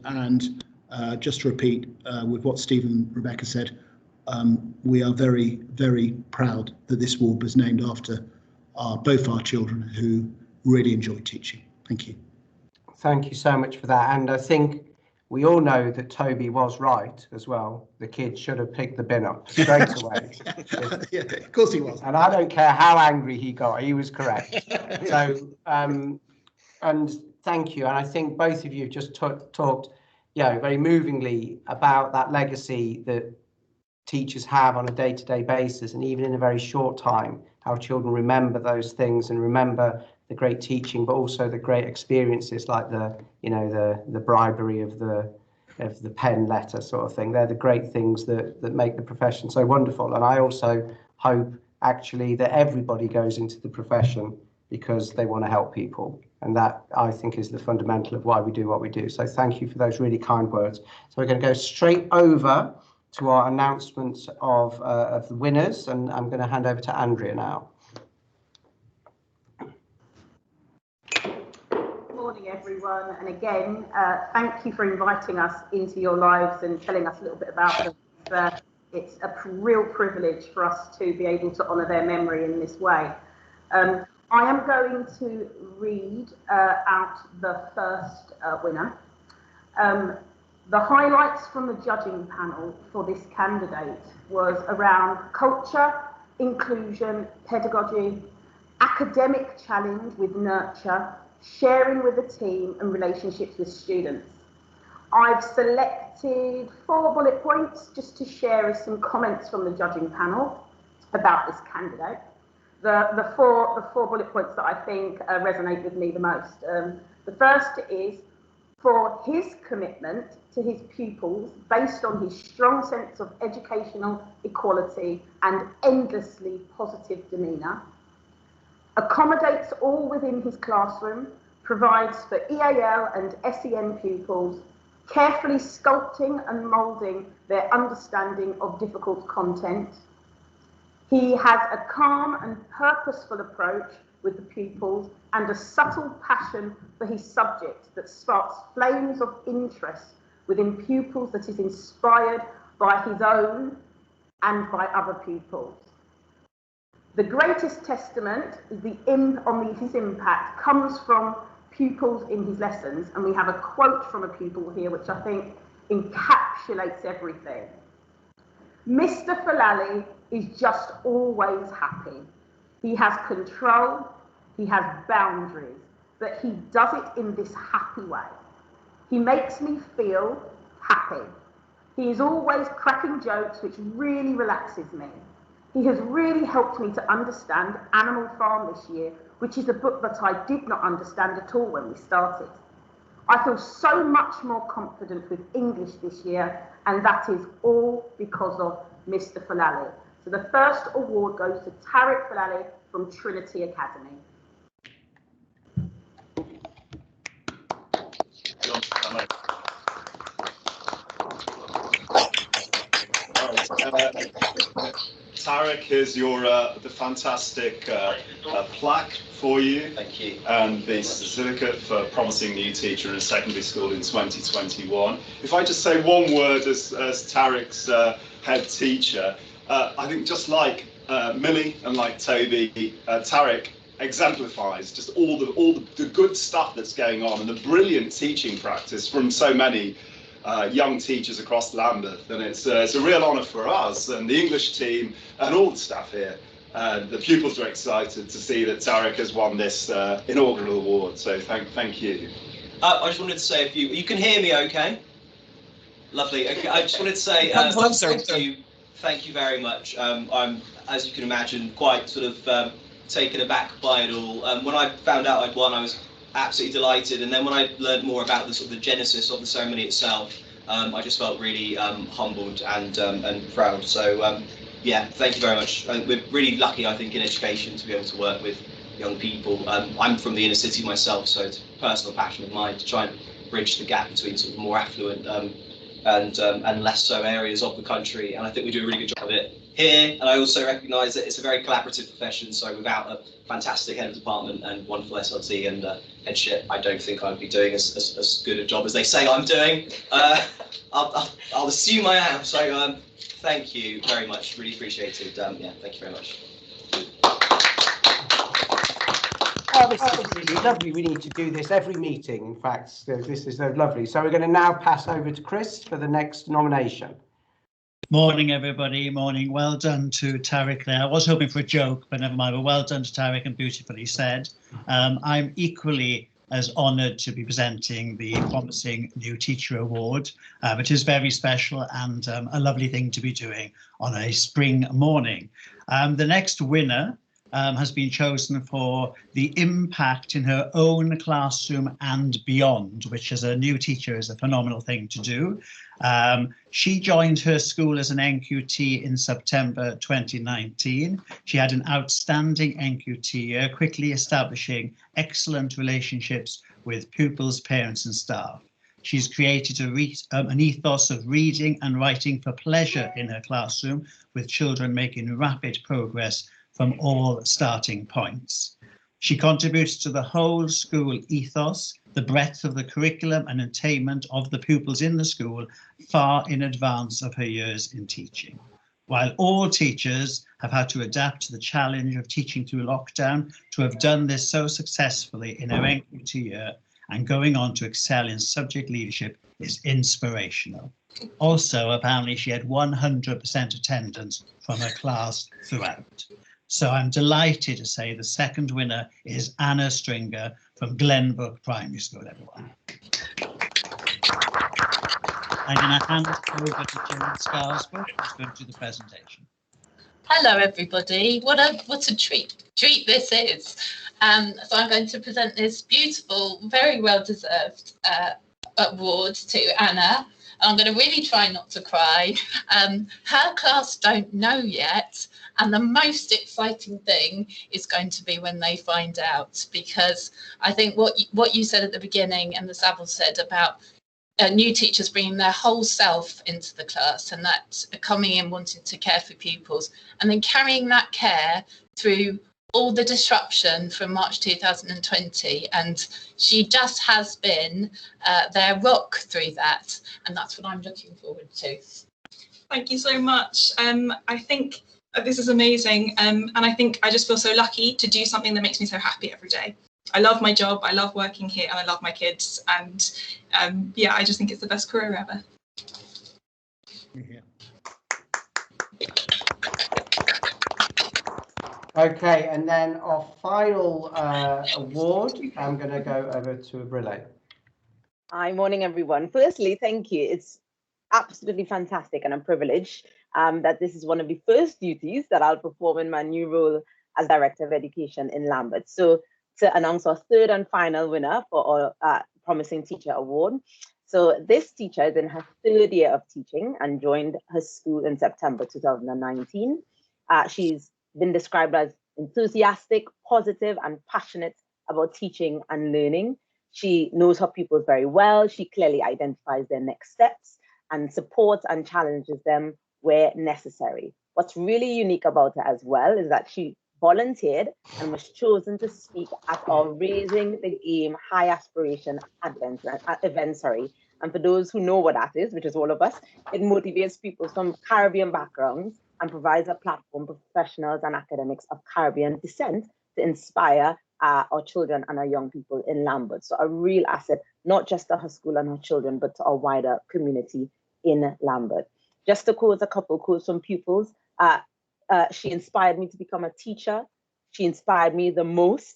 and just to repeat with what Stephen and Rebecca said, we are very, very proud that this award was named after both our children who really enjoy teaching. Thank you. Thank you so much for that. And I think we all know that Toby was right as well. The kid should have picked the bin up straight away. Yeah, of course he was. And I don't care how angry he got, he was correct. So, and thank you. And I think both of you just talked, very movingly about that legacy that teachers have on a day-to-day basis, and even in a very short time, how children remember those things and remember the great teaching, but also the great experiences like the bribery of the pen letter sort of thing. They're the great things that make the profession so wonderful. And I also hope actually that everybody goes into the profession because they want to help people. And that, I think, is the fundamental of why we do what we do. So thank you for those really kind words. So we're going to go straight over to our announcements of the winners, and I'm going to hand over to Andrea now. Good morning, everyone, and again, thank you for inviting us into your lives and telling us a little bit about them. It's a real privilege for us to be able to honour their memory in this way. I am going to read out the first winner. The highlights from the judging panel for this candidate was around culture, inclusion, pedagogy, academic challenge with nurture, sharing with the team and relationships with students. I've selected 4 bullet points just to share as some comments from the judging panel about this candidate. The four bullet points that I think resonate with me the most. The first is for his commitment to his pupils based on his strong sense of educational equality and endlessly positive demeanour, accommodates all within his classroom, provides for EAL and SEN pupils, carefully sculpting and moulding their understanding of difficult content. He has a calm and purposeful approach with the pupils and a subtle passion for his subject that sparks flames of interest within pupils that is inspired by his own and by other pupils. The greatest testament on his impact comes from pupils in his lessons, and we have a quote from a pupil here which I think encapsulates everything. Mr. Falali is just always happy. He has control, he has boundaries, but he does it in this happy way. He makes me feel happy. He is always cracking jokes, which really relaxes me. He has really helped me to understand Animal Farm this year, which is a book that I did not understand at all when we started. I feel so much more confident with English this year, and that is all because of Mr. Falali. So the first award goes to Tarik Falali from Trinity Academy. Tarik, here's your the fantastic plaque for you. Thank you. And the certificate for promising new teacher in a secondary school in 2021. If I just say one word as Tarik's head teacher, I think just like Milly and like Toby, Tarik exemplifies just all the good stuff that's going on and the brilliant teaching practice from so many young teachers across Lambeth, and it's a real honour for us and the English team and all the staff here. The pupils are excited to see that Tarik has won this inaugural award, so thank you. I just wanted to say you can hear me okay? Lovely. Okay, I just wanted to say thank you very much. I'm, as you can imagine, quite sort of taken aback by it all. When I found out I'd won, I was absolutely delighted, and then when I learned more about the sort of the genesis of the ceremony itself, I just felt really humbled and proud. So yeah, thank you very much. We're really lucky, I think, in education to be able to work with young people. I'm from the inner city myself, so it's a personal passion of mine to try and bridge the gap between more affluent and less so areas of the country, and I think we do a really good job of it. here, and I also recognise that it's a very collaborative profession, so without a fantastic head of department and wonderful SLT and headship, I don't think I'd be doing as good a job as they say I'm doing. I'll assume I am, so thank you very much, really appreciated. Yeah, thank you very much. Oh, this is really lovely. We need to do this every meeting. In fact, so this is so lovely. So we're going to now pass over to Chris for the next nomination. Morning, everybody. Morning. Well done to Tarik there. I was hoping for a joke, but never mind. But well done to Tarik and beautifully said. I'm equally as honoured to be presenting the Promising New Teacher Award, which is very special and a lovely thing to be doing on a spring morning. The next winner has been chosen for the impact in her own classroom and beyond, which as a new teacher is a phenomenal thing to do. She joined her school as an NQT in September 2019. She had an outstanding NQT year, quickly establishing excellent relationships with pupils, parents and staff. She's created an ethos of reading and writing for pleasure in her classroom, with children making rapid progress from all starting points. She contributes to the whole school ethos, the breadth of the curriculum and attainment of the pupils in the school far in advance of her years in teaching. While all teachers have had to adapt to the challenge of teaching through lockdown, to have done this so successfully in her NQT year and going on to excel in subject leadership is inspirational. Also, apparently she had 100% attendance from her class throughout. So I'm delighted to say the second winner is Anna Stringer from Glenbrook Primary School, everyone. I'm going to hand it over to Jane Scarsbrook, who's going to do the presentation. Hello, everybody. What a treat this is. So I'm going to present this beautiful, very well-deserved award to Anna. I'm going to really try not to cry. Her class don't know yet, and the most exciting thing is going to be when they find out, because I think what you said at the beginning and the Savill said about new teachers bringing their whole self into the class, and that coming in wanting to care for pupils and then carrying that care through all the disruption from March 2020, and she just has been their rock through that, and that's what I'm looking forward to. Thank you so much. I think this is amazing, and I think I just feel so lucky to do something that makes me so happy every day. I love my job, I love working here, and I love my kids, and yeah, I just think it's the best career ever. Yeah. Okay, and then our final award, I'm going to go over to Brille. Hi, morning everyone. Firstly, thank you. It's absolutely fantastic and a privilege that this is one of the first duties that I'll perform in my new role as Director of Education in Lambeth. So to announce our third and final winner for our Promising Teacher Award. So this teacher is in her third year of teaching and joined her school in September 2019. She's been described as enthusiastic, positive, and passionate about teaching and learning. She knows her pupils very well. She clearly identifies their next steps and supports and challenges them where necessary. What's really unique about her as well is that she volunteered and was chosen to speak at our Raising the Game High Aspiration event. And for those who know what that is, which is all of us, it motivates people from Caribbean backgrounds and provides a platform for professionals and academics of Caribbean descent to inspire our children and our young people in Lambeth. So a real asset, not just to her school and her children, but to our wider community in Lambeth. Just to quote a couple quotes from pupils, she inspired me to become a teacher. She inspired me the most.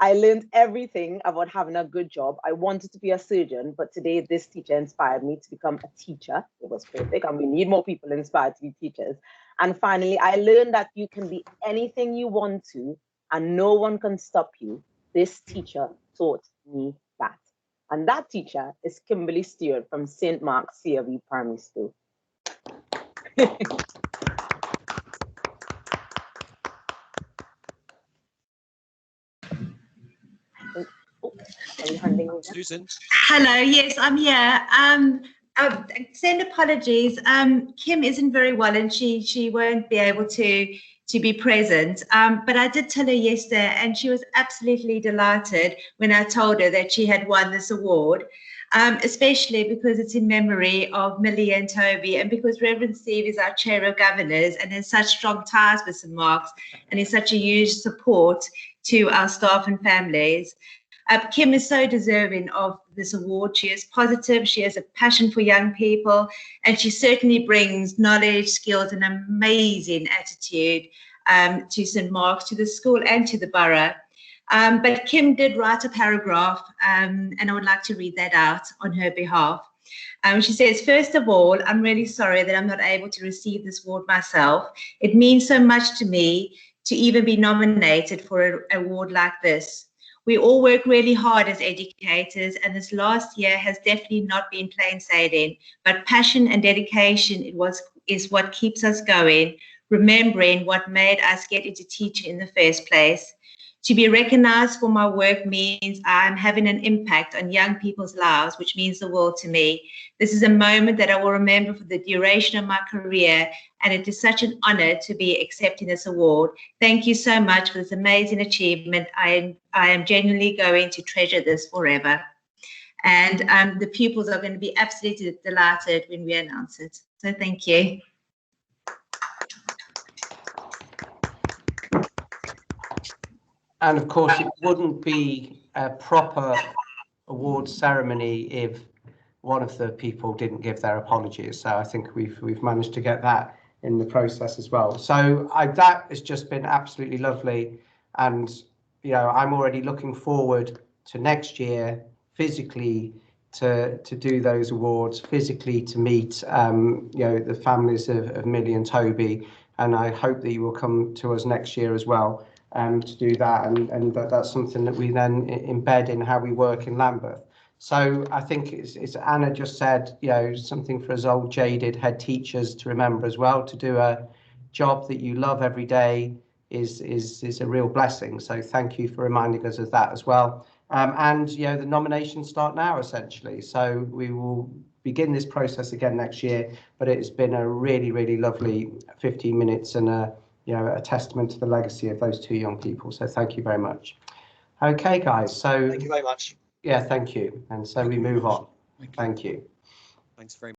I learned everything about having a good job. I wanted to be a surgeon, but today this teacher inspired me to become a teacher. It was perfect, and we need more people inspired to be teachers. And finally, I learned that you can be anything you want to, and no one can stop you. This teacher taught me that. And that teacher is Kimberley Stewart from St. Mark's CRV Primary School. Susan. Hello, yes, I'm here. Send apologies. Kim isn't very well and she won't be able to be present. But I did tell her yesterday and she was absolutely delighted when I told her that she had won this award, especially because it's in memory of Milly and Toby and because Reverend Steve is our chair of governors and has such strong ties with St. Mark's and is such a huge support to our staff and families. Kim is so deserving of this award. She is positive, she has a passion for young people, and she certainly brings knowledge, skills, and amazing attitude to St. Mark's, to the school and to the borough. But Kim did write a paragraph, and I would like to read that out on her behalf. She says, first of all, I'm really sorry that I'm not able to receive this award myself. It means so much to me to even be nominated for an award like this. We all work really hard as educators, and this last year has definitely not been plain sailing, but passion and dedication is what keeps us going, remembering what made us get into teaching in the first place. To be recognized for my work means I'm having an impact on young people's lives, which means the world to me. This is a moment that I will remember for the duration of my career, and it is such an honor to be accepting this award. Thank you so much for this amazing achievement. I am genuinely going to treasure this forever. And the pupils are going to be absolutely delighted when we announce it. So thank you. And of course, it wouldn't be a proper awards ceremony if one of the people didn't give their apologies. So I think we've managed to get that in the process as well. So that has just been absolutely lovely. And, you know, I'm already looking forward to next year physically to do those awards, physically to meet, you know, the families of Milly and Toby. And I hope that you will come to us next year as well. To do that, and that's something that we then embed in how we work in Lambeth. So I think it's Anna just said, you know, something for us old jaded head teachers to remember as well. To do a job that you love every day is a real blessing. So thank you for reminding us of that as well. And you know, the nominations start now essentially. So we will begin this process again next year. But it's been a really lovely 15 minutes and a testament to the legacy of those two young people. So thank you very much. Okay, guys. So thank you very much. Yeah, thank you. And so we move on. Thank you. Thanks very much.